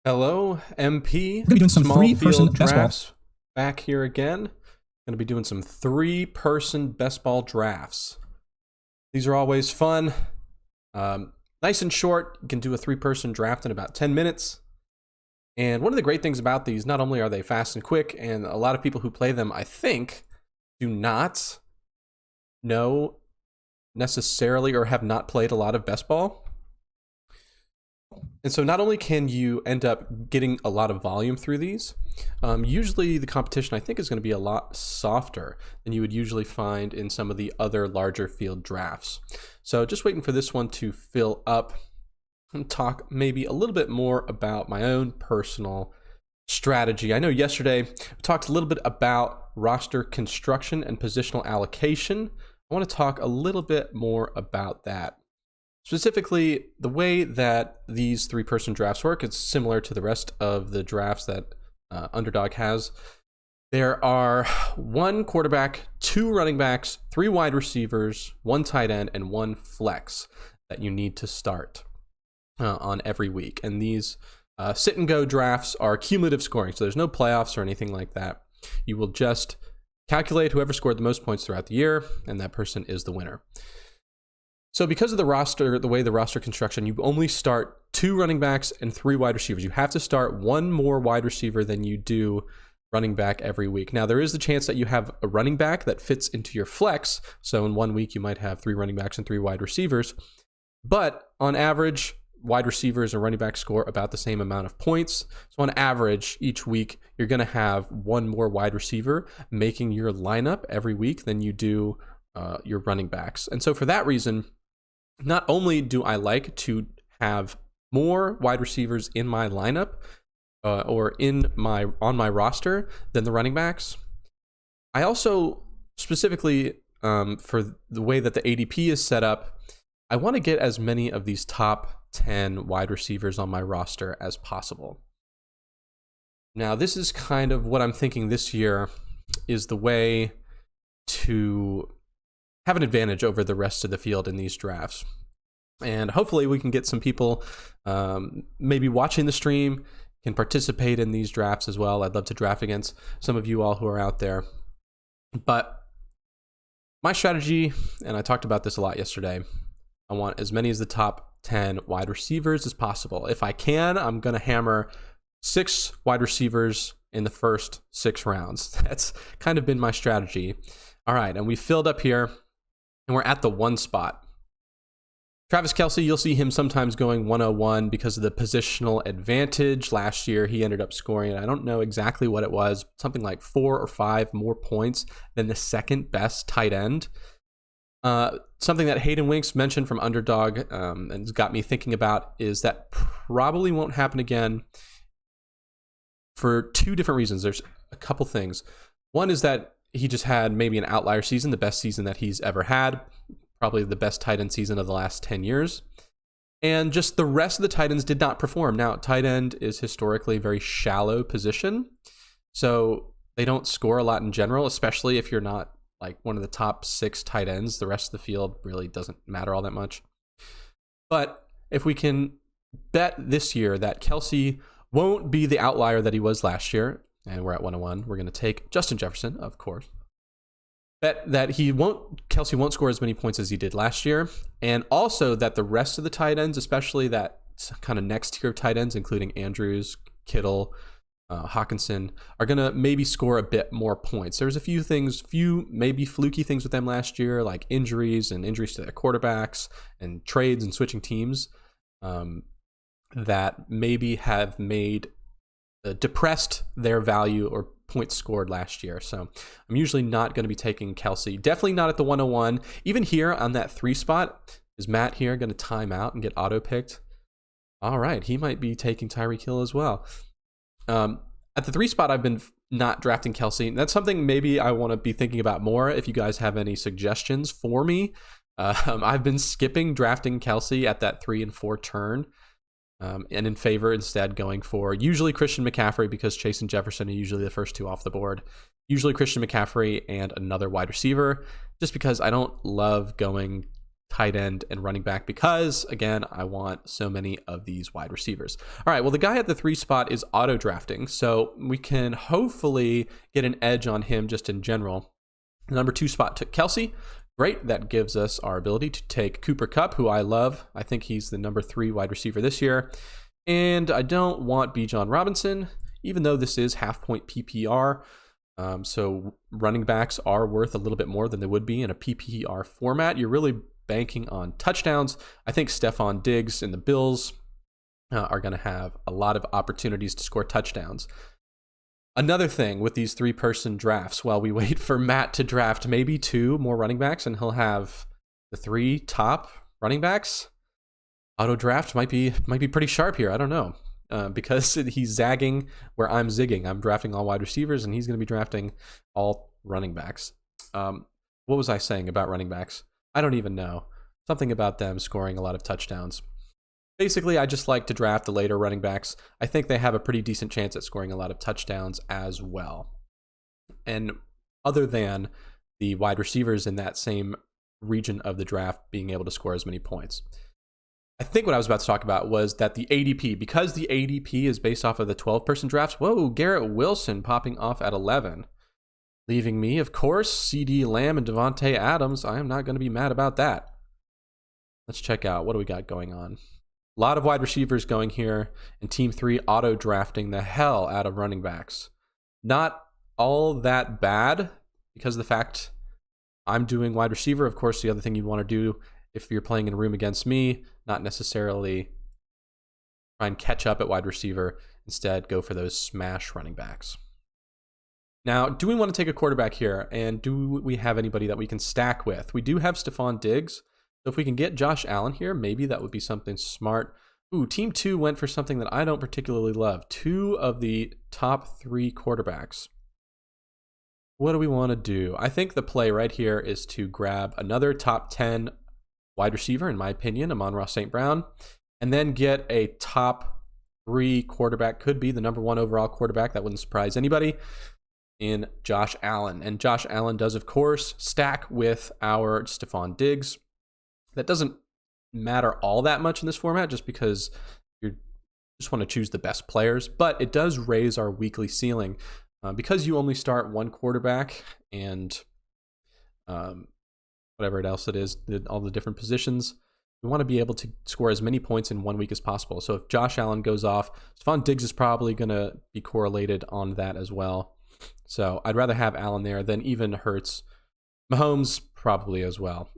Hello, MP. We're gonna be doing some Small three-person field best ball. drafts back here again. Going to be doing some three-person best ball drafts. These are always fun. Nice and short. You can do a three-person draft in about 10 minutes. And one of the great things about these, not only are they fast and quick, and a lot of people who play them, I think, do not know necessarily or have not played a lot of best ball. And so not only can you end up getting a lot of volume through these, usually the competition I think is going to be a lot softer than you would usually find in some of the other larger field drafts. So just waiting for this one to fill up and talk maybe a little bit more about my own personal strategy. I know yesterday we talked a little bit about roster construction and positional allocation. I want to talk a little bit more about that. Specifically, the way that these three-person drafts work, it's similar to the rest of the drafts that Underdog has. There are one quarterback, two running backs, three wide receivers, one tight end, and one flex that you need to start on every week. And these sit-and-go drafts are cumulative scoring, so there's no playoffs or anything like that. You will just calculate whoever scored the most points throughout the year, and that person is the winner. So because of the roster, the way the roster construction, you only start two running backs and three wide receivers. You have to start one more wide receiver than you do running back every week. Now, there is the chance that you have a running back that fits into your flex. So in 1 week, you might have three running backs and three wide receivers. But on average, wide receivers and running backs score about the same amount of points. So on average, each week, you're going to have one more wide receiver making your lineup every week than you do your running backs. And so for that reason, not only do I like to have more wide receivers in my lineup or on my roster than the running backs, I also specifically for the way that the ADP is set up, I want to get as many of these top 10 wide receivers on my roster as possible. Now, this is kind of what I'm thinking this year is the way to have an advantage over the rest of the field in these drafts. And hopefully we can get some people maybe watching the stream can participate in these drafts as well. I'd love to draft against some of you all who are out there. But my strategy, and I talked about this a lot yesterday, I want as many as the top 10 wide receivers as possible. If I can, I'm going to hammer 6 wide receivers in the first 6 rounds. That's kind of been my strategy. All right, and we filled up here. And we're at the 1 spot. Travis Kelce, you'll see him sometimes going 101 because of the positional advantage. Last year, he ended up scoring, I don't know exactly what it was, something like 4 or 5 more points than the second best tight end. Something that Hayden Winks mentioned from Underdog and has got me thinking about is that probably won't happen again for 2 different reasons. There's a couple things. One is that he just had maybe an outlier season, the best season that he's ever had, probably the best tight end season of the last 10 years. And just the rest of the tight ends did not perform. Now, tight end is historically a very shallow position, so they don't score a lot in general, especially if you're not like one of the top 6 tight ends. The rest of the field really doesn't matter all that much. But if we can bet this year that Kelce won't be the outlier that he was last year, and we're at 101. We're going to take Justin Jefferson, of course. Bet that Kelce won't score as many points as he did last year. And also that the rest of the tight ends, especially that kind of next tier of tight ends, including Andrews, Kittle, Hawkinson, are going to maybe score a bit more points. There's a few maybe fluky things with them last year, like injuries to their quarterbacks and trades and switching teams that maybe have made depressed their value or points scored last year. So I'm usually not going to be taking Kelce. Definitely not at the 101. Even here on that 3 spot, is Matt here going to time out and get auto-picked? All right, he might be taking Tyreek Hill as well. At the 3 spot, I've been not drafting Kelce. That's something maybe I want to be thinking about more if you guys have any suggestions for me. I've been skipping drafting Kelce at that 3 and 4 turn. And in favor instead going for usually Christian McCaffrey because Chase and Jefferson are usually the first 2 off the board. Usually Christian McCaffrey and another wide receiver just because I don't love going tight end and running back because, again, I want so many of these wide receivers. All right, well, the guy at the 3 spot is auto drafting, so we can hopefully get an edge on him just in general. The number 2 spot took Kelsey. Great, that gives us our ability to take Cooper Kupp, who I love. I think he's the number 3 wide receiver this year. And I don't want Bijan Robinson, even though this is half-point PPR. So running backs are worth a little bit more than they would be in a PPR format. You're really banking on touchdowns. I think Stephon Diggs and the Bills are going to have a lot of opportunities to score touchdowns. Another thing with these 3-person drafts, while we wait for Matt to draft maybe 2 more running backs and he'll have the 3 top running backs, auto draft might be pretty sharp here. I don't know. Because he's zagging where I'm zigging. I'm drafting all wide receivers and he's going to be drafting all running backs. What was I saying about running backs? I don't even know. Something about them scoring a lot of touchdowns. Basically, I just like to draft the later running backs. I think they have a pretty decent chance at scoring a lot of touchdowns as well. And other than the wide receivers in that same region of the draft being able to score as many points. I think what I was about to talk about was that the ADP, because the ADP is based off of the 12-person drafts, whoa, Garrett Wilson popping off at 11. Leaving me, of course, CeeDee Lamb and Devontae Adams. I am not going to be mad about that. Let's check out what do we got going on. A lot of wide receivers going here, and Team 3 auto-drafting the hell out of running backs. Not all that bad, because of the fact I'm doing wide receiver. Of course, the other thing you'd want to do if you're playing in a room against me, not necessarily try and catch up at wide receiver. Instead, go for those smash running backs. Now, do we want to take a quarterback here? And do we have anybody that we can stack with? We do have Stephon Diggs. So if we can get Josh Allen here, maybe that would be something smart. Ooh, Team 2 went for something that I don't particularly love. 2 of the top 3 quarterbacks. What do we want to do? I think the play right here is to grab another top 10 wide receiver, in my opinion, Amon-Ra St. Brown, and then get a top 3 quarterback, could be the number 1 overall quarterback, that wouldn't surprise anybody, in Josh Allen. And Josh Allen does, of course, stack with our Stephon Diggs. That doesn't matter all that much in this format, just because you just want to choose the best players, but it does raise our weekly ceiling. Because you only start 1 quarterback and whatever else it is, all the different positions, we want to be able to score as many points in 1 week as possible. So if Josh Allen goes off, Stephon Diggs is probably going to be correlated on that as well. So I'd rather have Allen there than even Hurts. Mahomes probably as well.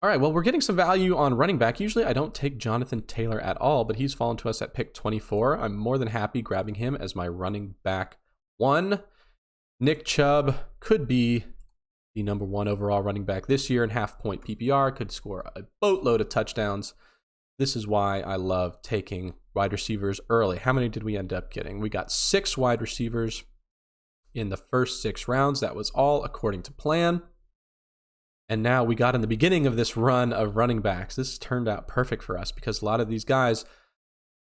All right, well, we're getting some value on running back. Usually I don't take Jonathan Taylor at all, but he's fallen to us at pick 24. I'm more than happy grabbing him as my running back 1. Nick Chubb could be the number 1 overall running back this year in half-point PPR, could score a boatload of touchdowns. This is why I love taking wide receivers early. How many did we end up getting? We got 6 wide receivers in the first 6 rounds. That was all according to plan. And now we got in the beginning of this run of running backs. This turned out perfect for us because a lot of these guys,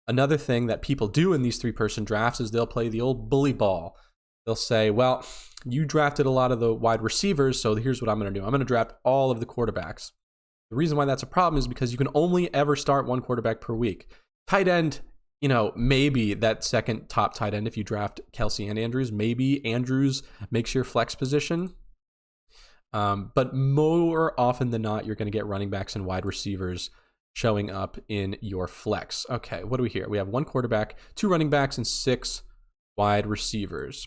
another thing that people do in these 3-person drafts is they'll play the old bully ball. They'll say, well, you drafted a lot of the wide receivers, so here's what I'm going to do. I'm going to draft all of the quarterbacks. The reason why that's a problem is because you can only ever start 1 quarterback per week. Tight end, maybe that second top tight end, if you draft Kelsey and Andrews, maybe Andrews makes your flex position. But more often than not, you're going to get running backs and wide receivers showing up in your flex. Okay, what do we hear? We have 1 quarterback, 2 running backs, and 6 wide receivers.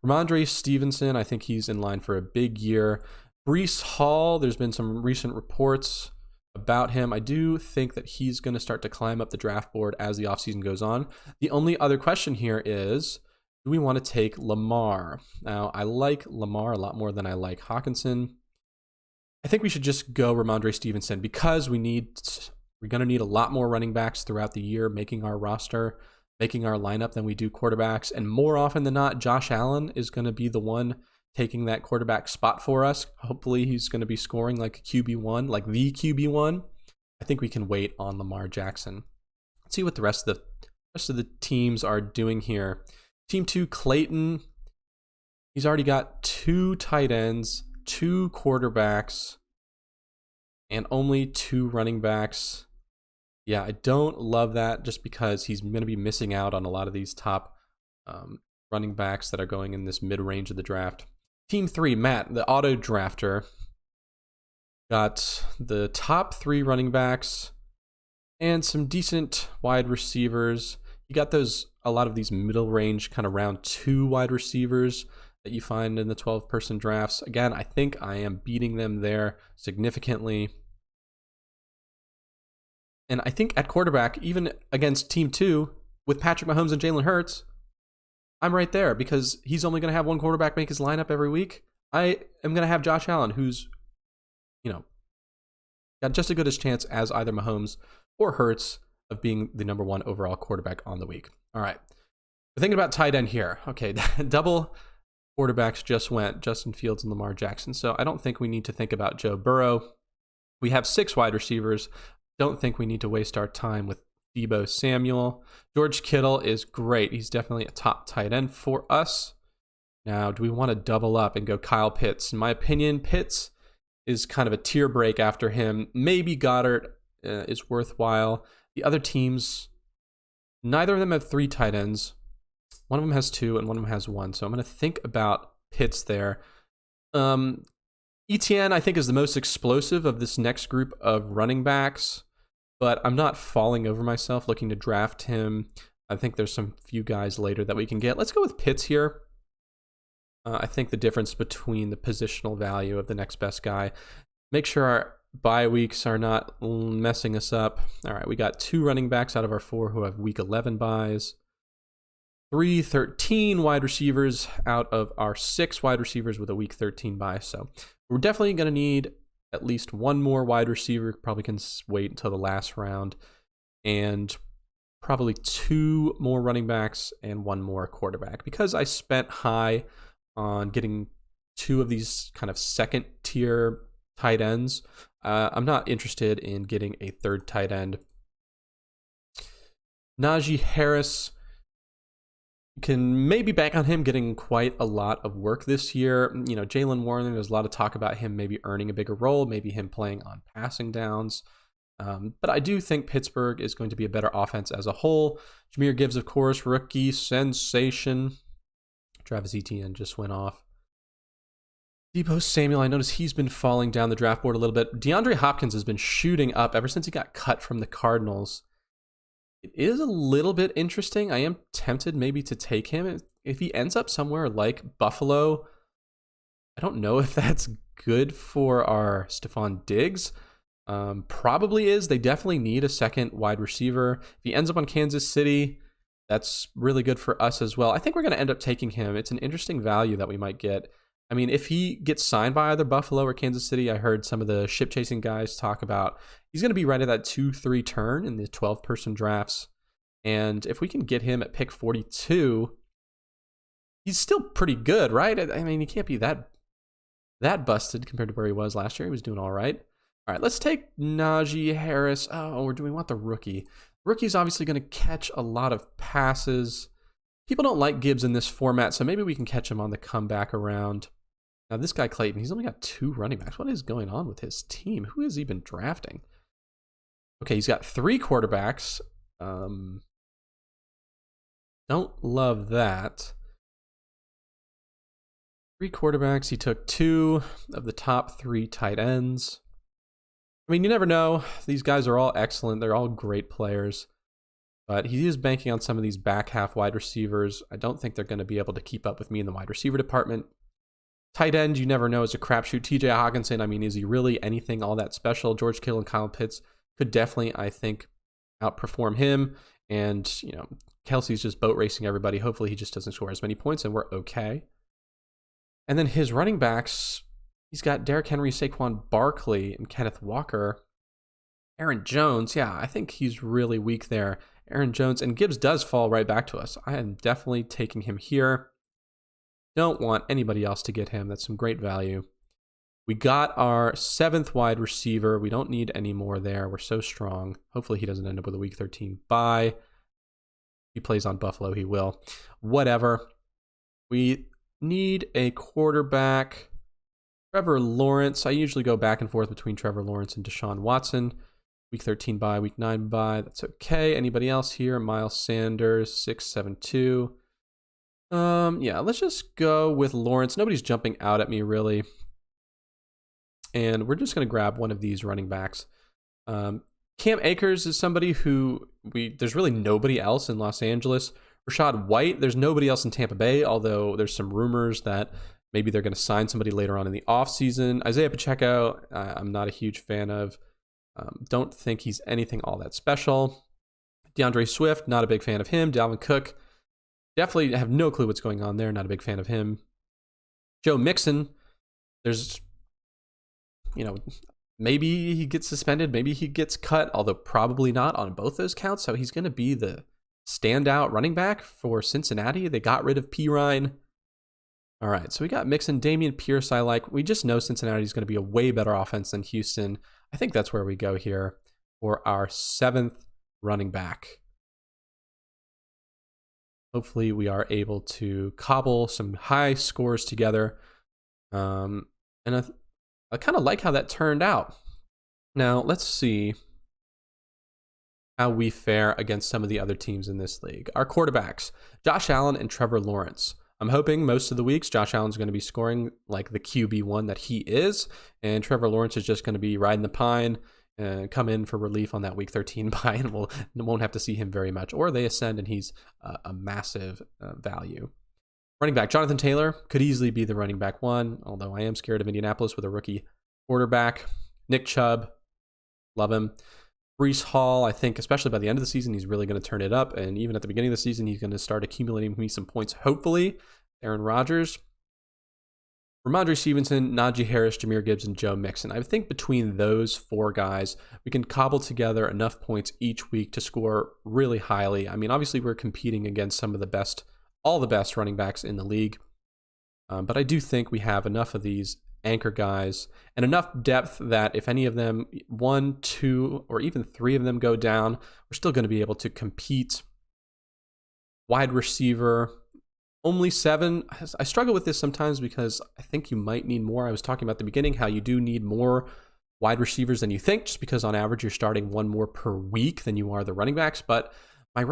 Ramondre Stevenson, I think he's in line for a big year. Breece Hall, there's been some recent reports about him. I do think that he's going to start to climb up the draft board as the offseason goes on. The only other question here is, do we want to take Lamar? Now, I like Lamar a lot more than I like Hockenson. I think we should just go Ramondre Stevenson because we're going to need a lot more running backs throughout the year, making our roster, making our lineup than we do quarterbacks. And more often than not, Josh Allen is going to be the one taking that quarterback spot for us. Hopefully he's going to be scoring like a QB1, like the QB1. I think we can wait on Lamar Jackson. Let's see what the rest of the teams are doing here. Team 2, Clayton. He's already got 2 tight ends, 2 quarterbacks, and only 2 running backs. Yeah, I don't love that just because he's going to be missing out on a lot of these top running backs that are going in this mid-range of the draft. Team 3, Matt, the auto drafter, got the top 3 running backs and some decent wide receivers. You got a lot of these middle range kind of round 2 wide receivers that you find in the 12-person drafts. Again, I think I am beating them there significantly. And I think at quarterback, even against Team 2, with Patrick Mahomes and Jalen Hurts, I'm right there because he's only going to have one quarterback make his lineup every week. I am going to have Josh Allen, who's, got just as good a chance as either Mahomes or Hurts of being the number 1 overall quarterback on the week. All right. We're thinking about tight end here. Okay, double quarterbacks just went, Justin Fields and Lamar Jackson. So I don't think we need to think about Joe Burrow. We have 6 wide receivers. Don't think we need to waste our time with Deebo Samuel. George Kittle is great. He's definitely a top tight end for us. Now, do we want to double up and go Kyle Pitts? In my opinion, Pitts is kind of a tier break after him. Maybe Goddard is worthwhile. The other teams, neither of them have 3 tight ends. One of them has 2 and one of them has 1. So I'm going to think about Pitts there. ETN, I think, is the most explosive of this next group of running backs, but I'm not falling over myself looking to draft him. I think there's some few guys later that we can get. Let's go with Pitts here. I think the difference between the positional value of the next best guy. Make sure our bye weeks are not messing us up. All right, we got 2 running backs out of our 4 who have week 11 buys. 13 wide receivers out of our 6 wide receivers with a week 13 bye. So we're definitely going to need at least 1 more wide receiver. Probably can wait until the last round. And probably 2 more running backs and 1 more quarterback. Because I spent high on getting 2 of these kind of second tier tight ends, I'm not interested in getting a 3rd tight end. Najee Harris, can maybe bank on him getting quite a lot of work this year. Jaylen Warren, there's a lot of talk about him maybe earning a bigger role, maybe him playing on passing downs. But I do think Pittsburgh is going to be a better offense as a whole. Jahmyr Gibbs, of course, rookie sensation. Travis Etienne just went off. Deebo Samuel, I noticed he's been falling down the draft board a little bit. DeAndre Hopkins has been shooting up ever since he got cut from the Cardinals. It is a little bit interesting. I am tempted maybe to take him. If he ends up somewhere like Buffalo, I don't know if that's good for our Stephon Diggs. Probably is. They definitely need a second wide receiver. If he ends up on Kansas City, that's really good for us as well. I think we're going to end up taking him. It's an interesting value that we might get. I mean, if he gets signed by either Buffalo or Kansas City, I heard some of the ship-chasing guys talk about he's going to be right at that 2-3 turn in the 12-person drafts. And if we can get him at pick 42, he's still pretty good, right? I mean, he can't be that busted compared to where he was last year. He was doing all right. All right, let's take Najee Harris. Oh, we want the rookie. Rookie's obviously going to catch a lot of passes. People don't like Gibbs in this format, so maybe we can catch him on the comeback around. Now, this guy, Clayton, he's only got 2 running backs. What is going on with his team? Who has he been drafting? Okay, he's got 3 quarterbacks. Don't love that. 3 quarterbacks. He took 2 of the top 3 tight ends. I mean, you never know. These guys are all excellent. They're all great players. But he is banking on some of these back half wide receivers. I don't think they're going to be able to keep up with me in the wide receiver department. Tight end, you never know, is a crapshoot. TJ Hawkinson, I mean, is he really anything all that special? George Kittle and Kyle Pitts could definitely, I think, outperform him. And, Kelsey's just boat racing everybody. Hopefully he just doesn't score as many points and we're okay. And then his running backs, he's got Derrick Henry, Saquon Barkley, and Kenneth Walker. Aaron Jones, yeah, I think he's really weak there. Aaron Jones, and Gibbs does fall right back to us. I am definitely taking him here. Don't want anybody else to get him. That's some great value. We got our 7th wide receiver. We don't need any more there. We're so strong. Hopefully he doesn't end up with a week 13 bye. If he plays on Buffalo, he will. Whatever. We need a quarterback. Trevor Lawrence. I usually go back and forth between Trevor Lawrence and Deshaun Watson. Week 13 bye, week 9 bye. That's okay. Anybody else here? Miles Sanders, 672. Yeah, let's just go with Lawrence. Nobody's jumping out at me, really. And we're just going to grab one of these running backs. Cam Akers is somebody who there's really nobody else in Los Angeles. Rachaad White, there's nobody else in Tampa Bay, although there's some rumors that maybe they're going to sign somebody later on in the offseason. Isaiah Pacheco, I'm not a huge fan of. Don't think he's anything all that special. DeAndre Swift, not a big fan of him. Dalvin Cook, definitely have no clue what's going on there. Not a big fan of him. Joe Mixon, there's, maybe he gets suspended, maybe he gets cut, although probably not on both those counts. So he's going to be the standout running back for Cincinnati. They got rid of Pirine. All right, so we got Mixon, Dameon Pierce. I like. We just know Cincinnati is going to be a way better offense than Houston. I think that's where we go here for our 7th running back. Hopefully we are able to cobble some high scores together. And I kind of like how that turned out. Now, let's see how we fare against some of the other teams in this league. Our quarterbacks, Josh Allen and Trevor Lawrence. I'm hoping most of the weeks Josh Allen's going to be scoring like the QB1 that he is, and Trevor Lawrence is just going to be riding the pine and come in for relief on that week 13 bye, and won't have to see him very much. Or they ascend and he's a massive value. Running back, Jonathan Taylor could easily be the running back 1, although I am scared of Indianapolis with a rookie quarterback. Nick Chubb, love him. Breece Hall, I think, especially by the end of the season, he's really going to turn it up. And even at the beginning of the season, he's going to start accumulating me some points, hopefully. Aaron Rodgers. Ramondre Stevenson, Najee Harris, Jahmyr Gibbs, and Joe Mixon. I think between those 4 guys, we can cobble together enough points each week to score really highly. I mean, obviously, we're competing against some of the best, all the best running backs in the league. But I do think we have enough of these anchor guys and enough depth that if any of them, 1, 2, or even 3 of them go down, we're still going to be able to compete. Wide receiver, only 7. I struggle with this sometimes because I think you might need more. I was talking about at the beginning how you do need more wide receivers than you think, just because on average you're starting 1 more per week than you are the running backs. But my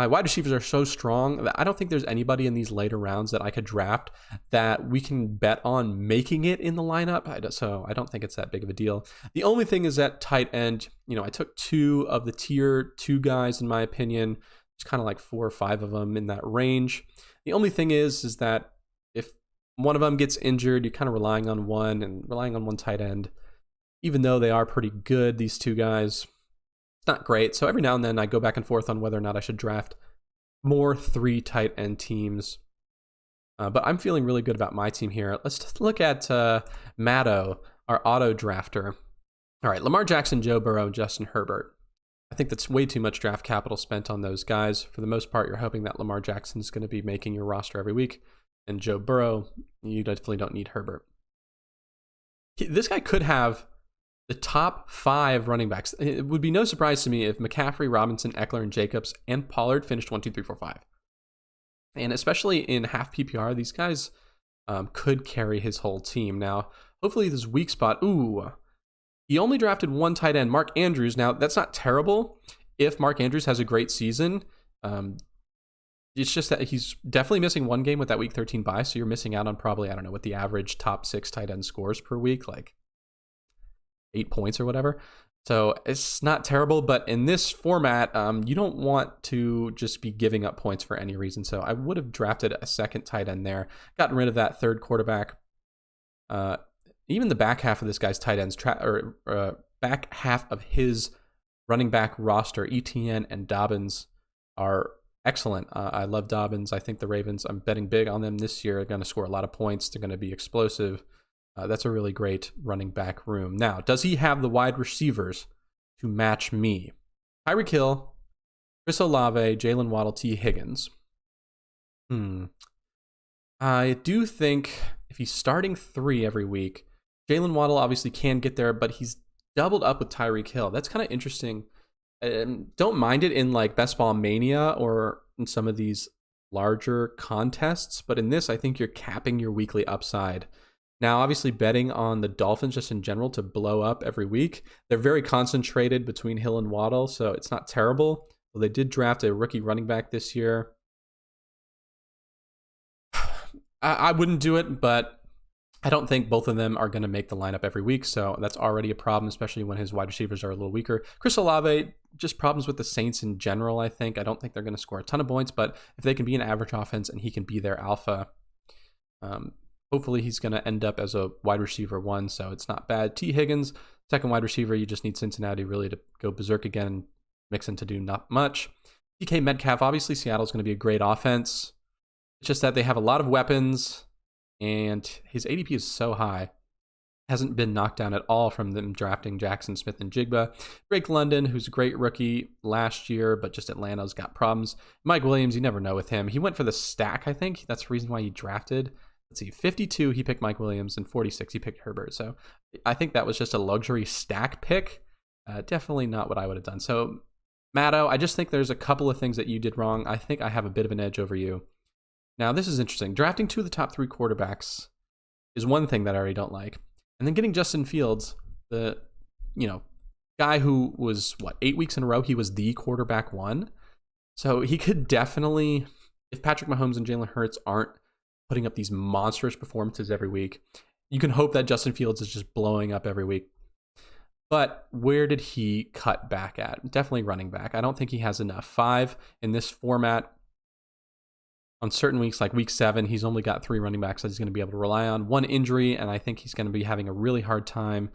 wide receivers are so strong that I don't think there's anybody in these later rounds that I could draft that we can bet on making it in the lineup. So I don't think it's that big of a deal. The only thing is that tight end, I took 2 of the tier 2 guys, in my opinion. It's kind of like 4 or 5 of them in that range. The only thing is that if one of them gets injured, you're kind of relying on one tight end. Even though they are pretty good, these 2 guys, it's not great. So every now and then I go back and forth on whether or not I should draft more 3 tight end teams. But I'm feeling really good about my team here. Let's just look at Matto, our auto drafter. All right, Lamar Jackson, Joe Burrow, and Justin Herbert. I think that's way too much draft capital spent on those guys. For the most part, you're hoping that Lamar Jackson is going to be making your roster every week. And Joe Burrow, you definitely don't need Herbert. This guy could have the top 5 running backs. It would be no surprise to me if McCaffrey, Robinson, Eckler, and Jacobs and Pollard finished 1, 2, 3, 4, 5. And especially in half PPR, these guys could carry his whole team. Now, hopefully this weak spot, he only drafted 1 tight end, Mark Andrews. Now, that's not terrible if Mark Andrews has a great season. It's just that he's definitely missing 1 game with that week 13 bye, so you're missing out on probably, I don't know, what the average top 6 tight end scores per week, like 8 points or whatever. So it's not terrible, but in this format, you don't want to just be giving up points for any reason. So I would have drafted a 2nd tight end there, gotten rid of that 3rd quarterback. Even the back half of this guy's tight ends, back half of his running back roster, Etienne and Dobbins, are excellent. I love Dobbins. I think the Ravens, I'm betting big on them this year, are going to score a lot of points. They're going to be explosive. That's a really great running back room. Now, does he have the wide receivers to match me? Tyreek Hill, Chris Olave, Jalen Waddle, T. Higgins. I do think if he's starting 3 every week, Jalen Waddle obviously can get there, but he's doubled up with Tyreek Hill. That's kind of interesting. Don't mind it in like Best Ball Mania or in some of these larger contests, but in this, I think you're capping your weekly upside Now, obviously, betting on the Dolphins just in general to blow up every week, they're very concentrated between Hill and Waddle, so it's not terrible. Well, they did draft a rookie running back this year. I wouldn't do it, but I don't think both of them are going to make the lineup every week, so that's already a problem, especially when his wide receivers are a little weaker. Chris Olave, just problems with the Saints in general, I think. I don't think they're going to score a ton of points, but if they can be an average offense and he can be their alpha, hopefully he's going to end up as a wide receiver 1, so it's not bad. T. Higgins, second wide receiver, you just need Cincinnati really to go berserk again and Mixon to do not much. DK Metcalf, obviously Seattle's going to be a great offense. It's just that they have a lot of weapons, and his ADP is so high. Hasn't been knocked down at all from them drafting Jackson Smith and Jigba. Drake London, who's a great rookie last year, but just Atlanta's got problems. Mike Williams, you never know with him. He went for the stack, I think. That's the reason why he drafted. Let's see, 52, he picked Mike Williams, and 46, he picked Herbert. So I think that was just a luxury stack pick. Definitely not what I would have done. So, Matto, I just think there's a couple of things that you did wrong. I think I have a bit of an edge over you. Now, this is interesting. Drafting 2 of the top 3 quarterbacks is one thing that I already don't like. And then getting Justin Fields, the guy who was, 8 weeks in a row, he was the quarterback 1. So he could definitely, if Patrick Mahomes and Jalen Hurts aren't putting up these monstrous performances every week, you can hope that Justin Fields is just blowing up every week. But where did he cut back at? Definitely running back. I don't think he has enough. 5 in this format. On certain weeks, like week 7, he's only got 3 running backs that he's going to be able to rely on. 1 injury, and I think he's going to be having a really hard time.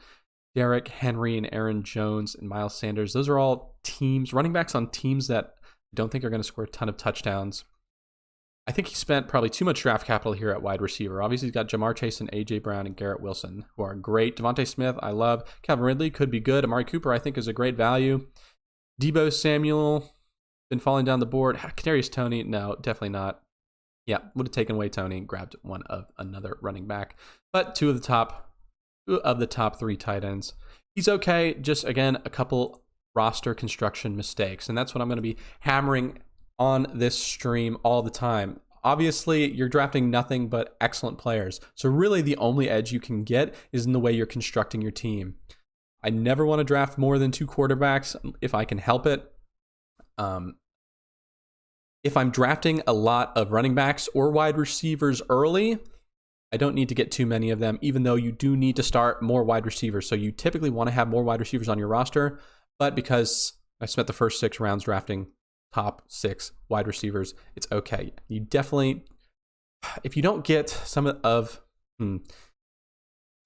Derrick Henry and Aaron Jones and Miles Sanders, those are all teams, running backs on teams that I don't think are going to score a ton of touchdowns. I think he spent probably too much draft capital here at wide receiver. Obviously, he's got Jamar Chase and A.J. Brown and Garrett Wilson, who are great. Devontae Smith, I love. Calvin Ridley could be good. Amari Cooper, I think, is a great value. Deebo Samuel, been falling down the board. Kadarius Toney, no, definitely not. Yeah, would have taken away Toney and grabbed one of another running back. But two of the top 3 tight ends. He's okay. Just, again, a couple roster construction mistakes. And that's what I'm going to be hammering on this stream all the time. Obviously, you're drafting nothing but excellent players. So really the only edge you can get is in the way you're constructing your team. I never want to draft more than 2 quarterbacks if I can help it. If I'm drafting a lot of running backs or wide receivers early, I don't need to get too many of them, even though you do need to start more wide receivers. So you typically want to have more wide receivers on your roster, but because I spent the first 6 rounds drafting top 6 wide receivers, it's okay. You definitely, if you don't get some of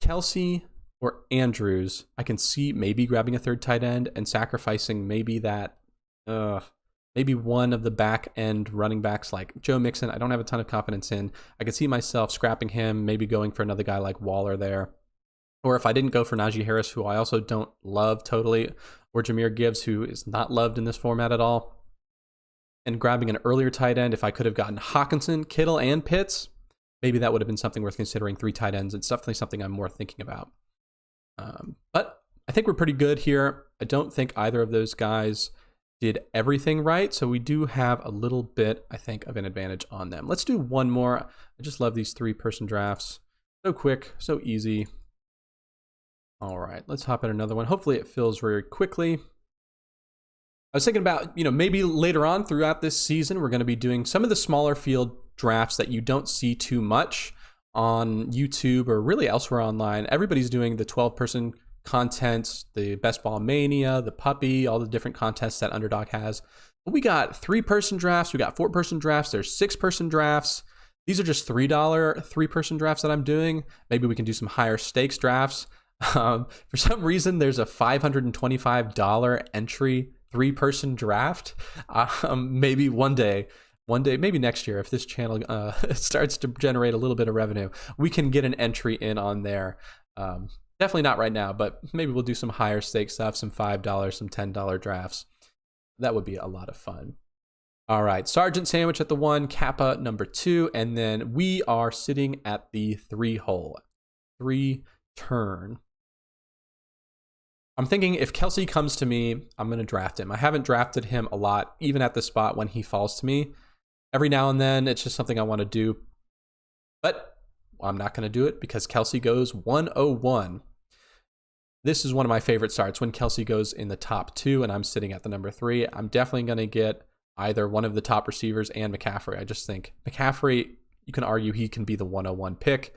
Kelsey or Andrews, I can see maybe grabbing a 3rd tight end and sacrificing maybe that, maybe one of the back end running backs like Joe Mixon. I don't have a ton of confidence in. I could see myself scrapping him, maybe going for another guy like Waller there. Or if I didn't go for Najee Harris, who I also don't love totally, or Jahmyr Gibbs, who is not loved in this format at all, and grabbing an earlier tight end, if I could have gotten Hawkinson, Kittle, and Pitts, maybe that would have been something worth considering. 3 tight ends. It's definitely something I'm more thinking about. But I think we're pretty good here. I don't think either of those guys did everything right, so we do have a little bit, I think, of an advantage on them. Let's do one more. I just love these 3-person drafts. So quick, so easy. All right, let's hop in another one. Hopefully it fills very quickly. I was thinking about, maybe later on throughout this season, we're going to be doing some of the smaller field drafts that you don't see too much on YouTube or really elsewhere online. Everybody's doing the 12-person content, the Best Ball Mania, the Puppy, all the different contests that Underdog has. But we got 3-person drafts, we got 4-person drafts, there's 6-person drafts. These are just $3 3-person drafts that I'm doing. Maybe we can do some higher stakes drafts. For some reason, there's a $525 entry 3-person draft. Maybe one day, maybe next year, if this channel starts to generate a little bit of revenue, we can get an entry in on there. Definitely not right now, but maybe we'll do some higher stake stuff, some $5, some $10 drafts. That would be a lot of fun. All right, Sergeant Sandwich at the 1, Kappa number 2, and then we are sitting at the 3 hole. 3 turn. I'm thinking if Kelsey comes to me, I'm going to draft him. I haven't drafted him a lot, even at the spot when he falls to me. Every now and then, it's just something I want to do. But I'm not going to do it because Kelce goes 101. This is one of my favorite starts when Kelce goes in the top 2 and I'm sitting at the number 3. I'm definitely going to get either one of the top receivers and McCaffrey. I just think McCaffrey, you can argue he can be the 101 pick.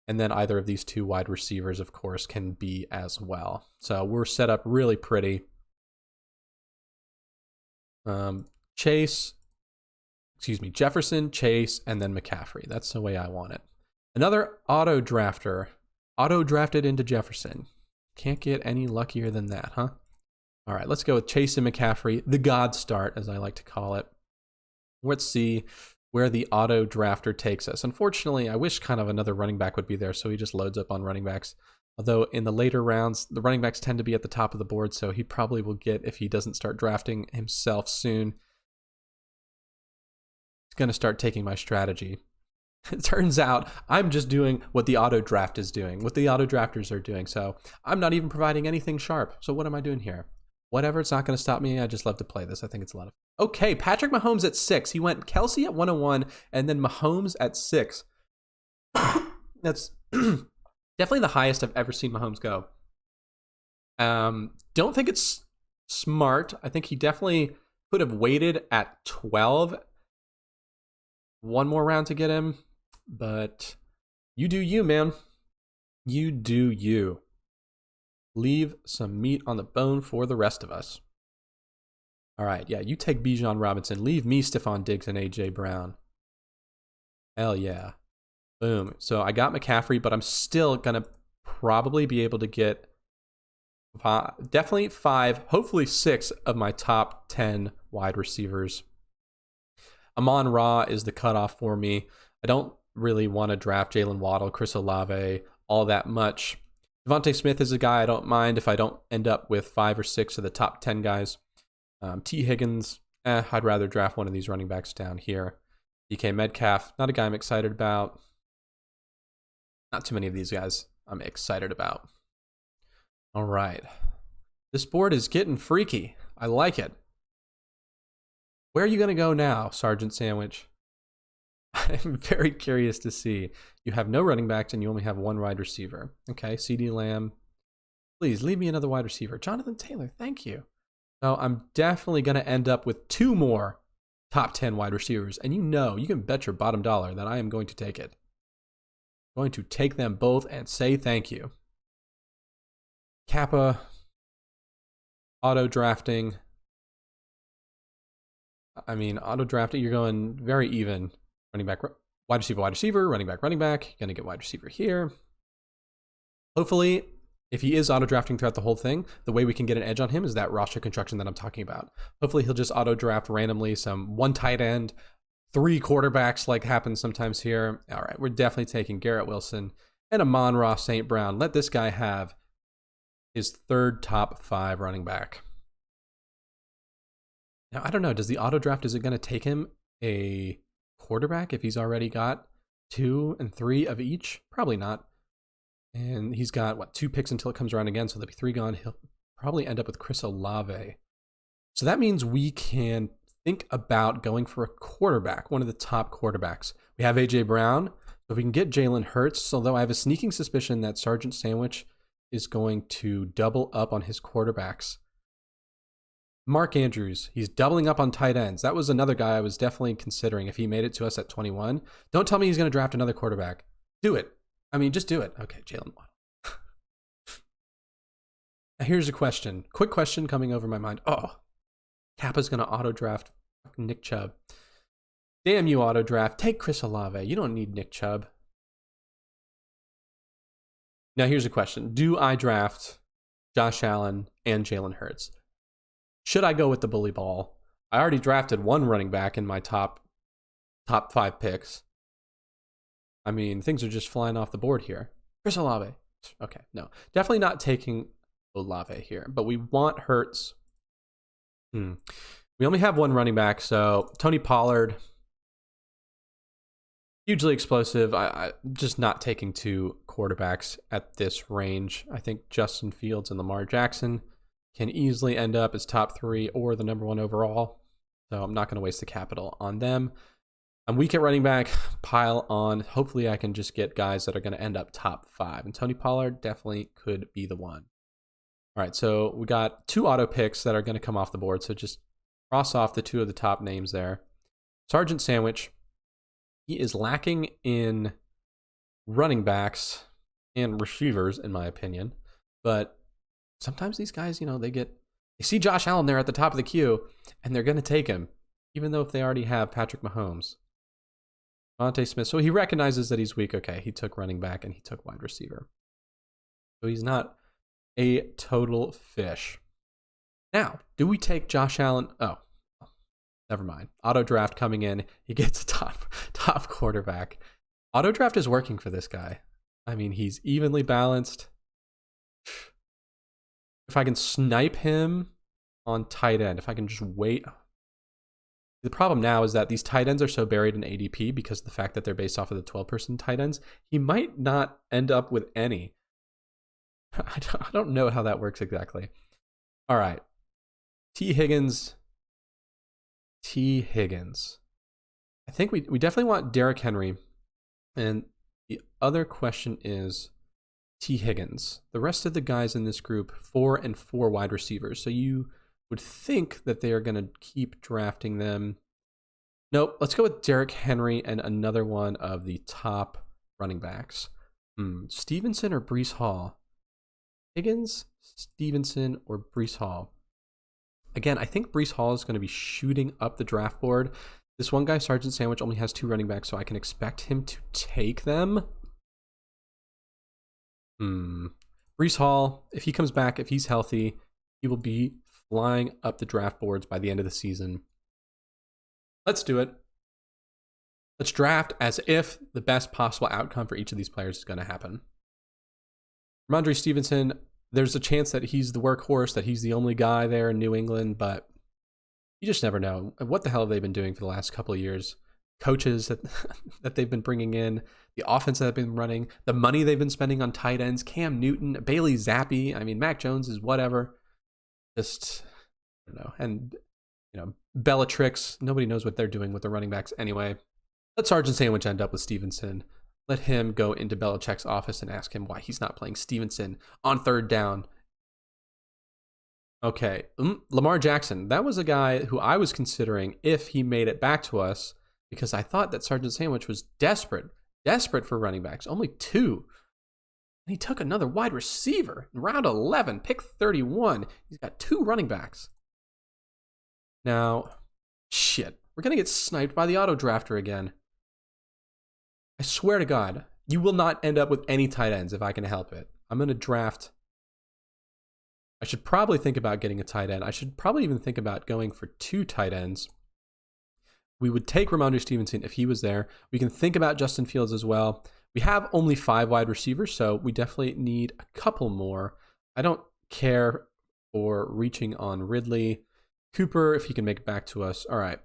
And then either of these 2 wide receivers, of course, can be as well. So we're set up really pretty. Jefferson, Chase, and then McCaffrey. That's the way I want it. Another auto drafter. Auto drafted into Jefferson. Can't get any luckier than that, huh? All right, let's go with Chase and McCaffrey, the God start, as I like to call it. Let's see where the auto drafter takes us. Unfortunately, I wish kind of another running back would be there, so he just loads up on running backs. Although in the later rounds, the running backs tend to be at the top of the board, so he probably will get, if he doesn't start drafting himself soon, he's going to start taking my strategy. It turns out I'm just doing what the auto draft is doing, what the auto drafters are doing. So I'm not even providing anything sharp. So what am I doing here? Whatever, it's not going to stop me. I just love to play this. I think it's a lot of fun. Okay, Patrick Mahomes at 6. He went Kelce at 101 and then Mahomes at 6. That's definitely the highest I've ever seen Mahomes go. Don't think it's smart. I think he definitely could have waited at 12. One more round to get him. But you do you, man. You do you. Leave some meat on the bone for the rest of us. All right, yeah, you take Bijan Robinson. Leave me Stephon Diggs and A.J. Brown. Hell yeah. Boom. So I got McCaffrey, but I'm still going to probably be able to get definitely 5, hopefully 6 of my top 10 wide receivers. Amon-Ra is the cutoff for me. I don't really want to draft Jalen Waddle, Chris Olave, all that much. Devontae Smith is a guy I don't mind if I don't end up with 5 or 6 of the top 10 guys. T. Higgins, I'd rather draft one of these running backs down here. DK Metcalf, not a guy I'm excited about. Not too many of these guys I'm excited about. All right. This board is getting freaky. I like it. Where are you going to go now, Sergeant Sandwich? I'm very curious to see. You have no running backs and you only have 1 wide receiver. Okay, CeeDee Lamb. Please leave me another wide receiver. Jonathan Taylor, thank you. So I'm definitely going to end up with 2 more top 10 wide receivers. And you can bet your bottom dollar that I am going to take it. I'm going to take them both and say thank you. Kappa, auto drafting. Auto drafting, you're going very even. Running back, wide receiver, running back. You're going to get wide receiver here. Hopefully, if he is auto drafting throughout the whole thing, the way we can get an edge on him is that roster construction that I'm talking about. Hopefully, he'll just auto draft randomly some 1 tight end, 3 quarterbacks like happens sometimes here. All right, we're definitely taking Garrett Wilson and Amon-Ra St. Brown. Let this guy have his 3rd top 5 running back. Now, I don't know. Does the auto draft, is it going to take him a quarterback if he's already got 2 and 3 of each? Probably not. And he's got 2 picks until it comes around again, so there'll be 3 gone. He'll probably end up with Chris Olave. So that means we can think about going for a quarterback, one of the top quarterbacks. We have A.J. Brown. So if we can get Jalen Hurts, although I have a sneaking suspicion that Sergeant Sandwich is going to double up on his quarterbacks. Mark Andrews, he's doubling up on tight ends. That was another guy I was definitely considering if he made it to us at 21. Don't tell me he's going to draft another quarterback. Do it. Just do it. Okay, Jalen Waddle. Now here's a question. Quick question coming over my mind. Oh, Kappa's going to auto draft Nick Chubb. Damn you, auto draft. Take Chris Olave. You don't need Nick Chubb. Now here's a question. Do I draft Josh Allen and Jalen Hurts? Should I go with the bully ball? I already drafted 1 running back in my top 5 picks. Things are just flying off the board here. Chris Olave. Okay, no. Definitely not taking Olave here, but we want Hurts. We only have 1 running back, so Tony Pollard. Hugely explosive. I just not taking 2 quarterbacks at this range. I think Justin Fields and Lamar Jackson can easily end up as top 3 or the number 1 overall. So I'm not going to waste the capital on them. I'm weak at running back. Pile on. Hopefully I can just get guys that are going to end up top 5. And Tony Pollard definitely could be the one. All right, so we got 2 auto picks that are going to come off the board. So just cross off the 2 of the top names there. Sergeant Sandwich. He is lacking in running backs and receivers, in my opinion. But sometimes these guys, they see Josh Allen there at the top of the queue, and they're going to take him, even though if they already have Patrick Mahomes. Devontae Smith, so he recognizes that he's weak. Okay, he took running back and he took wide receiver. So he's not a total fish. Now, do we take Josh Allen? Oh, never mind. Auto draft coming in. He gets a top quarterback. Auto draft is working for this guy. I mean, he's evenly balanced. If I can snipe him on tight end, if I can just wait. The problem now is that these tight ends are so buried in ADP because of the fact that they're based off of the 12-person tight ends. He might not end up with any. I don't know how that works exactly. All right. T. Higgins. I think we definitely want Derrick Henry. And the other question is T. Higgins. The rest of the guys in this group, 4 and 4 wide receivers. So you would think that they are going to keep drafting them. Nope. Let's go with Derrick Henry and another one of the top running backs. Stevenson or Breece Hall? Higgins, Stevenson, or Breece Hall? Again, I think Breece Hall is going to be shooting up the draft board. This one guy, Sergeant Sandwich, only has 2 running backs, so I can expect him to take them. Breece Hall, if he comes back, if he's healthy, he will be flying up the draft boards by the end of the season. Let's do it. Let's draft as if the best possible outcome for each of these players is going to happen. Ramondre Stevenson, there's a chance that he's the workhorse, that he's the only guy there in New England, but you just never know. What the hell have they been doing for the last couple of years? Coaches that they've been bringing in, the offense that they've been running, the money they've been spending on tight ends, Cam Newton, Bailey Zappi. I mean, Mac Jones is whatever. Just, I don't know. And, Bellatrix, nobody knows what they're doing with the running backs anyway. Let Sergeant Sandwich end up with Stevenson. Let him go into Belichick's office and ask him why he's not playing Stevenson on 3rd down. Okay, Lamar Jackson. That was a guy who I was considering if he made it back to us, because I thought that Sergeant Sandwich was desperate for running backs. Only 2. And he took another wide receiver in round 11, pick 31. He's got 2 running backs. Now, shit, we're going to get sniped by the auto drafter again. I swear to God, you will not end up with any tight ends if I can help it. I'm going to draft. I should probably think about getting a tight end. I should probably even think about going for 2 tight ends. We would take Ramondre Stevenson if he was there. We can think about Justin Fields as well. We have only 5 wide receivers, so we definitely need a couple more. I don't care for reaching on Ridley. Cooper, if he can make it back to us. All right.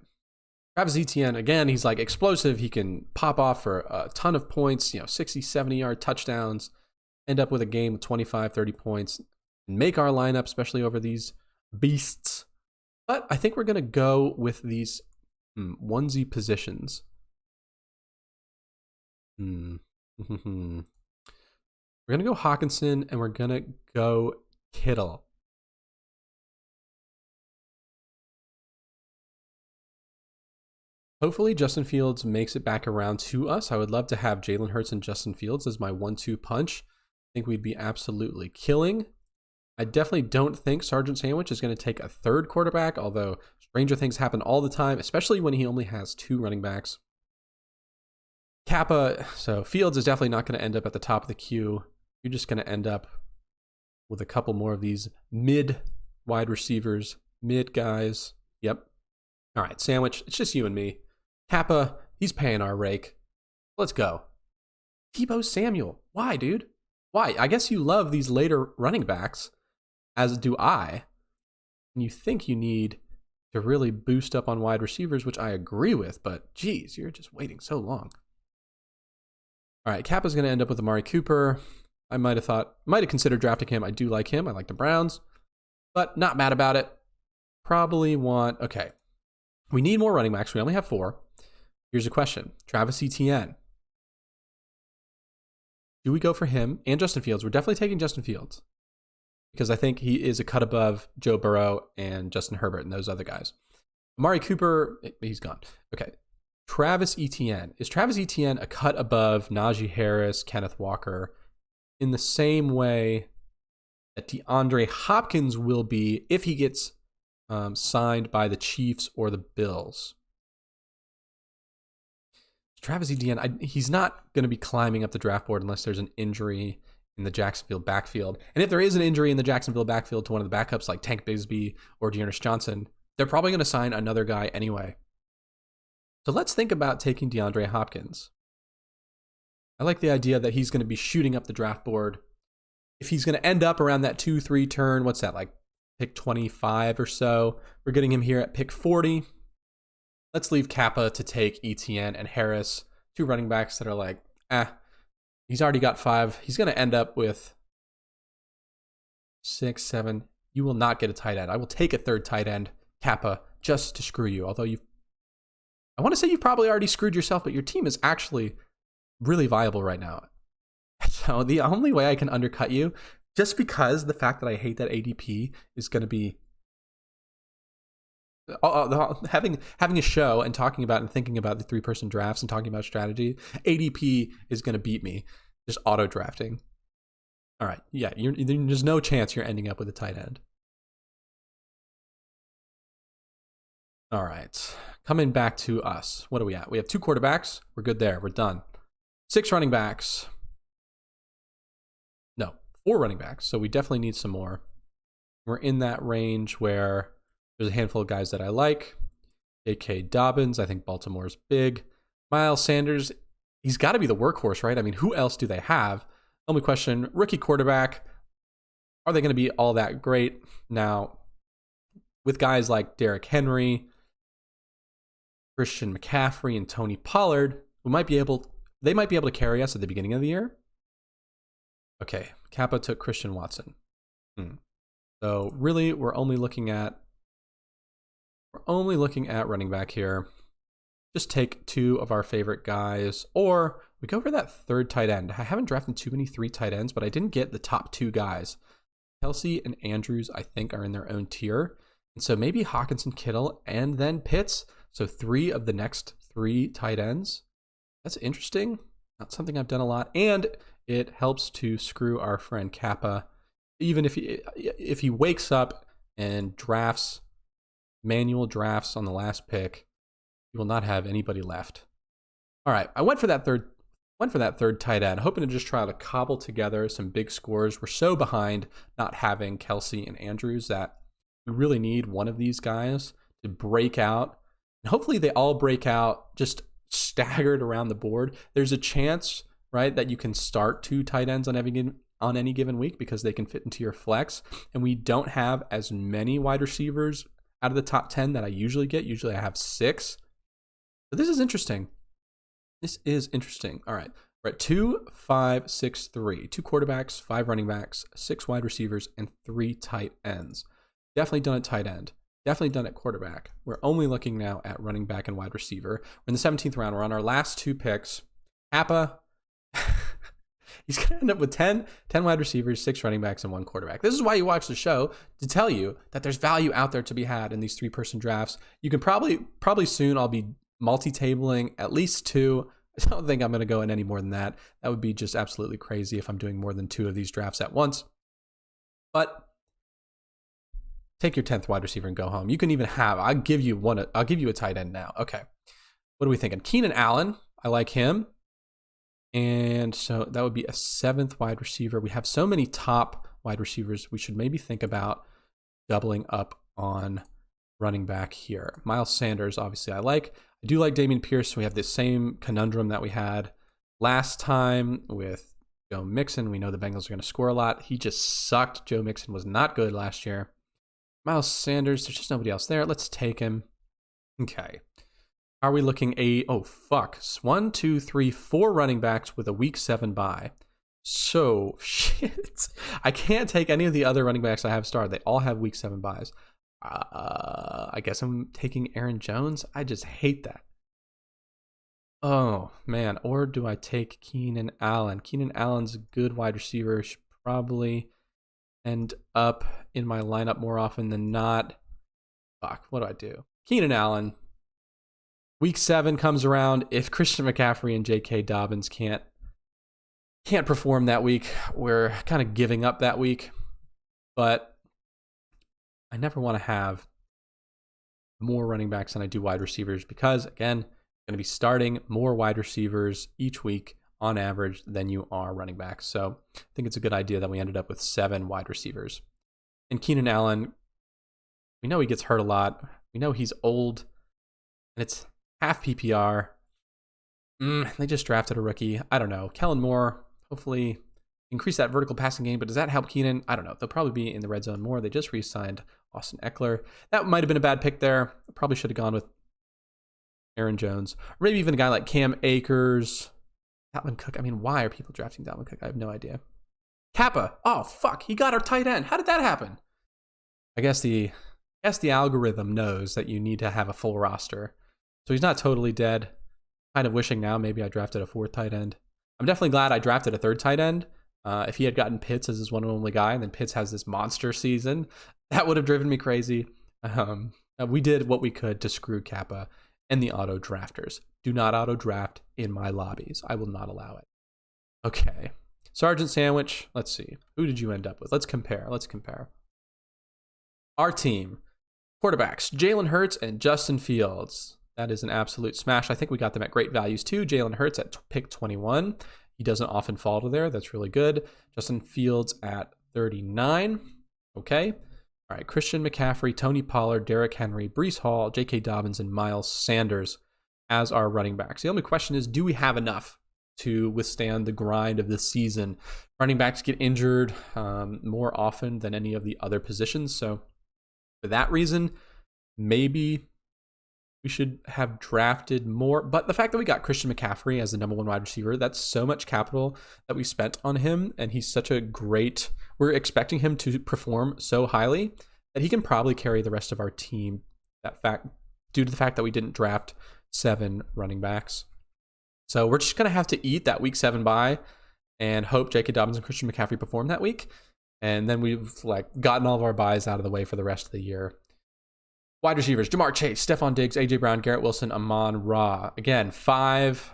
Travis Etienne, again, he's like explosive. He can pop off for a ton of points, 60, 70-yard touchdowns, end up with a game with 25, 30 points, and make our lineup, especially over these beasts. But I think we're going to go with these onesie positions. We're going to go Hawkinson, and we're going to go Kittle. Hopefully Justin Fields makes it back around to us. I would love to have Jalen Hurts and Justin Fields as my 1-2 punch. I think we'd be absolutely killing. I definitely don't think Sergeant Sandwich is going to take a 3rd quarterback, although stranger things happen all the time, especially when he only has 2 running backs. Kappa, so Fields is definitely not going to end up at the top of the queue. You're just going to end up with a couple more of these mid wide receivers, mid guys. Yep. All right, Sandwich, it's just you and me. Kappa, he's paying our rake. Let's go. Deebo Samuel. Why, dude? Why? I guess you love these later running backs, as do I. And you think you need to really boost up on wide receivers, which I agree with, but geez, you're just waiting so long. All right, Kappa's going to end up with Amari Cooper. I might have considered drafting him. I do like him. I like the Browns, but not mad about it. Probably want, okay. We need more running backs. We only have 4. Here's a question. Travis Etienne. Do we go for him and Justin Fields? We're definitely taking Justin Fields because I think he is a cut above Joe Burrow and Justin Herbert and those other guys. Amari Cooper, he's gone. Okay. Travis Etienne. Is Travis Etienne a cut above Najee Harris, Kenneth Walker in the same way that DeAndre Hopkins will be if he gets signed by the Chiefs or the Bills? Travis Etienne, he's not going to be climbing up the draft board unless there's an injury in the Jacksonville backfield. And if there is an injury in the Jacksonville backfield to one of the backups like Tank Bigsby or Dearness Johnson, they're probably going to sign another guy anyway. So let's think about taking DeAndre Hopkins. I like the idea that he's going to be shooting up the draft board. If he's going to end up around that 2-3 turn, what's that, like pick 25 or so? We're getting him here at pick 40. Let's leave Kappa to take Etienne and Harris, two running backs that are like, he's already got 5. He's going to end up with 6, 7. You will not get a tight end. I will take a third tight end, Kappa, just to screw you. Although I want to say you've probably already screwed yourself, but your team is actually really viable right now. So the only way I can undercut you, just because the fact that I hate that ADP is going to be having a show and talking about and thinking about the 3-person drafts and talking about strategy, ADP is going to beat me just auto drafting. All right. Yeah. There's no chance you're ending up with a tight end. All right. Coming back to us. What are we at? We have 2 quarterbacks. We're good there. We're done. 6 running backs. No, 4 running backs. So we definitely need some more. We're in that range where there's a handful of guys that I like. J.K. Dobbins, I think Baltimore's big. Miles Sanders, he's got to be the workhorse, right? I mean, who else do they have? Only question, rookie quarterback, are they going to be all that great? Now, with guys like Derrick Henry, Christian McCaffrey, and Tony Pollard, they might be able to carry us at the beginning of the year. Okay, Kappa took Christian Watson. So really, we're only looking at running back here. Just take 2 of our favorite guys, or we go for that third tight end. I haven't drafted too many 3 tight ends, but I didn't get the top 2 guys. Kelsey and Andrews, I think, are in their own tier. And so maybe Hawkinson, Kittle, and then Pitts. So 3 of the next 3 tight ends. That's interesting. Not something I've done a lot. And it helps to screw our friend Kappa. Even if he wakes up and drafts, manual drafts on the last pick, he will not have anybody left. All right, I went for that third tight end, hoping to just try to cobble together some big scores. We're so behind not having Kelsey and Andrews that we really need one of these guys to break out. And hopefully they all break out just staggered around the board. There's a chance, right, that you can start 2 tight ends on any given week because they can fit into your flex. And we don't have as many wide receivers out of the top 10 that I usually get. Usually I have 6. So this is interesting. All right. We're at 2, 5, 6, 3. 2 quarterbacks, 5 running backs, 6 wide receivers, and 3 tight ends. Definitely done at tight end. Definitely done at quarterback. We're only looking now at running back and wide receiver. We're in the 17th round. We're on our last 2 picks. Kappa, he's going to end up with 10 wide receivers, 6 running backs, and 1 quarterback. This is why you watch the show, to tell you that there's value out there to be had in these 3-person drafts. You can probably soon I'll be multi-tabling at least 2. I don't think I'm going to go in any more than that. That would be just absolutely crazy if I'm doing more than 2 of these drafts at once. But take your 10th wide receiver and go home. You can even I'll give you a tight end now. Okay. What are we thinking? Keenan Allen. I like him. And so that would be a 7th wide receiver. We have so many top wide receivers. We should maybe think about doubling up on running back here. Miles Sanders, obviously, I like. I do like Dameon Pierce. We have the same conundrum that we had last time with Joe Mixon. We know the Bengals are going to score a lot. He just sucked. Joe Mixon was not good last year. Miles Sanders, there's just nobody else there. Let's take him. Okay. Are we looking 1, 2, 3, 4 running backs with a week 7 bye? So, shit. I can't take any of the other running backs I have started. They all have week 7 byes. I guess I'm taking Aaron Jones. I just hate that. Oh, man. Or do I take Keenan Allen? Keenan Allen's a good wide receiver. Should probably end up in my lineup more often than not. Fuck, what do I do? Keenan Allen. Week 7 comes around. If Christian McCaffrey and J.K. Dobbins can't perform that week, we're kind of giving up that week. But I never want to have more running backs than I do wide receivers because, again, going to be starting more wide receivers each week on average than you are running backs. So I think it's a good idea that we ended up with 7 wide receivers. And Keenan Allen, we know he gets hurt a lot. We know he's old, and it's half PPR. They just drafted a rookie. I don't know. Kellen Moore, hopefully increase that vertical passing game, but does that help Keenan? I don't know. They'll probably be in the red zone more. They just re-signed Austin Eckler. That might have been a bad pick there. Probably should have gone with Aaron Jones, or maybe even a guy like Cam Akers, Dalvin Cook. I mean, why are people drafting Dalvin Cook? I have no idea. Kappa. Oh, fuck. He got our tight end. How did that happen? I guess the algorithm knows that you need to have a full roster. So he's not totally dead. Kind of wishing now maybe I drafted a 4th tight end. I'm definitely glad I drafted a 3rd tight end. If he had gotten Pitts as his one and only guy, and then Pitts has this monster season, that would have driven me crazy. We did what we could to screw Kappa and the auto drafters. Do not auto draft in my lobbies. I will not allow it. Okay. Sergeant Sandwich. Let's see. Who did you end up with? Let's compare. Our team. Quarterbacks. Jalen Hurts and Justin Fields. That is an absolute smash. I think we got them at great values too. Jalen Hurts at pick 21. He doesn't often fall to there. That's really good. Justin Fields at 39. Okay. All right. Christian McCaffrey, Tony Pollard, Derrick Henry, Breece Hall, J.K. Dobbins, and Miles Sanders as our running backs. The only question is, do we have enough to withstand the grind of this season? Running backs get injured more often than any of the other positions. So for that reason, maybe we should have drafted more. But the fact that we got Christian McCaffrey as the number 1 wide receiver, that's so much capital that we spent on him. And he's such a great, we're expecting him to perform so highly that he can probably carry the rest of our team. Due to the fact that we didn't draft 7 running backs. So we're just going to have to eat that week 7 bye and hope J.K. Dobbins and Christian McCaffrey perform that week. And then we've gotten all of our buys out of the way for the rest of the year. Wide receivers, Jamar Chase, Stephon Diggs, A.J. Brown, Garrett Wilson, Amon-Ra. Again, 5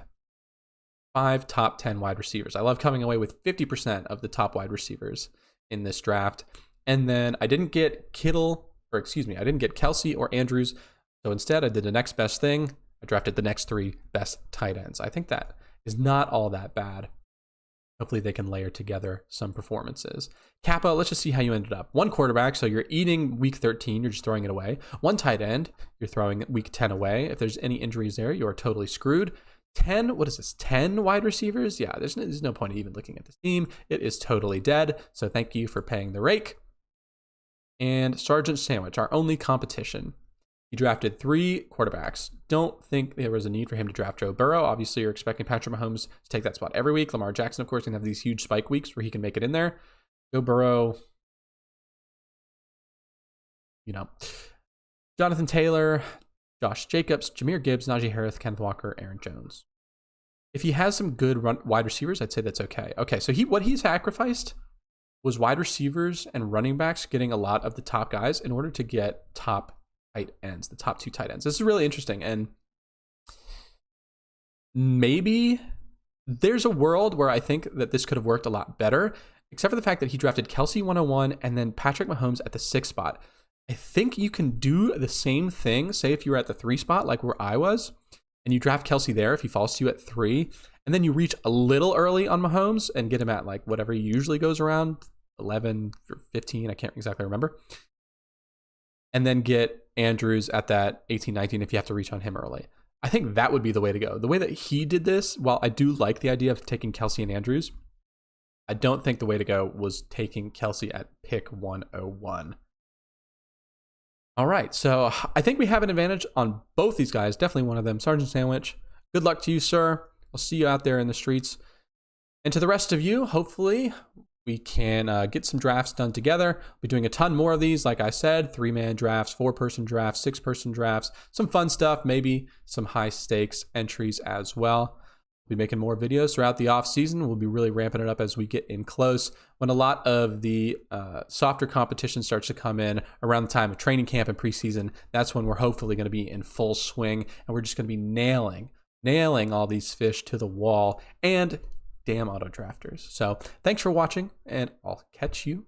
top 10 wide receivers. I love coming away with 50% of the top wide receivers in this draft. And then I didn't get I didn't get Kelsey or Andrews. So instead, I did the next best thing. I drafted the next 3 best tight ends. I think that is not all that bad. Hopefully they can layer together some performances. Kappa, let's just see how you ended up. 1 quarterback, so you're eating week 13, you're just throwing it away. 1 tight end, you're throwing week 10 away. If there's any injuries there, you're totally screwed. 10 wide receivers? Yeah, there's no point in even looking at this team. It is totally dead, so thank you for paying the rake. And Sergeant Sandwich, our only competition. He drafted 3 quarterbacks. Don't think there was a need for him to draft Joe Burrow. Obviously, you're expecting Patrick Mahomes to take that spot every week. Lamar Jackson, of course, can have these huge spike weeks where he can make it in there. Joe Burrow, Jonathan Taylor, Josh Jacobs, Jahmyr Gibbs, Najee Harris, Kenneth Walker, Aaron Jones. If he has some good wide receivers, I'd say that's okay. Okay, so what he sacrificed was wide receivers and running backs getting a lot of the top guys in order to get top tight ends, the top 2 tight ends. This is really interesting. And maybe there's a world where I think that this could have worked a lot better, except for the fact that he drafted Kelsey 101 and then Patrick Mahomes at the 6th spot. I think you can do the same thing. Say if you were at the 3 spot, like where I was, and you draft Kelsey there, if he falls to you at 3, and then you reach a little early on Mahomes and get him at whatever he usually goes around, 11 or 15, I can't exactly remember. And then get Andrews at that 18, 19 if you have to reach on him early. I think that would be the way to go. The way that he did this, while I do like the idea of taking Kelsey and Andrews, I don't think the way to go was taking Kelsey at pick 101. All right, so I think we have an advantage on both these guys. Definitely one of them. Sergeant Sandwich, good luck to you, sir. I'll see you out there in the streets. And to the rest of you, hopefully we can get some drafts done together. We'll be doing a ton more of these, like I said, 3-man drafts, 4-person drafts, 6-person drafts, some fun stuff, maybe some high stakes entries as well. We'll be making more videos throughout the off season. We'll be really ramping it up as we get in close. When a lot of the softer competition starts to come in around the time of training camp and preseason, that's when we're hopefully going to be in full swing, and we're just going to be nailing all these fish to the wall and damn auto drafters. So thanks for watching, and I'll catch you